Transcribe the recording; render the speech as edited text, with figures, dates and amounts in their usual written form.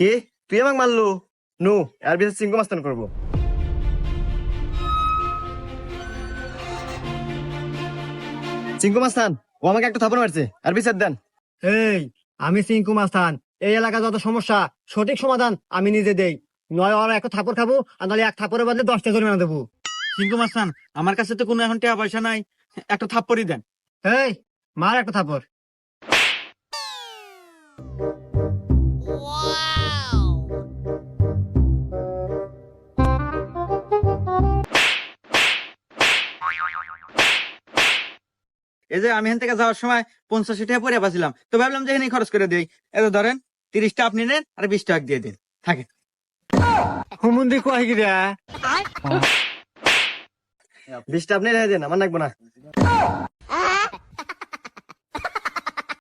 কে তুই আমাকে মারলো? নো, এর বিচার চিঙ্কু মাস্তান করবো। চিঙ্কু মাস্তান, ও আমাকে একটা থাপড় মারছে, আর বিচার দেন। এই, আমি সিংকু মাস্তান। এই এলাকা যত সমস্যা সঠিক সমাধান আমি নিজে দেই। নয় ওরা এক থাপড় খাবো, আর নাহলে এক থাপড়ের বদলে 10টা জরিমানা দেবো। সিংকু মাস্তান, আমার কাছে তো কোনো এখন টাকা পয়সা নাই, একটা থাপ্পড়ই দেন। এই, মার একটা থাপড়। এই যে আমি এখান থেকে যাওয়ার সময় 85 টাকা পরে পাচ্ছিলাম, তো ভাবলাম যে এখানে খরচ করে দিই। এত ধরেন 30টা আপনি নেন আর 20 টাকা দিয়ে দিন, থাকে। হুমুন্দি কয় গিরা? 20টা আপনি রেখে দেন, আমার লাগবে না।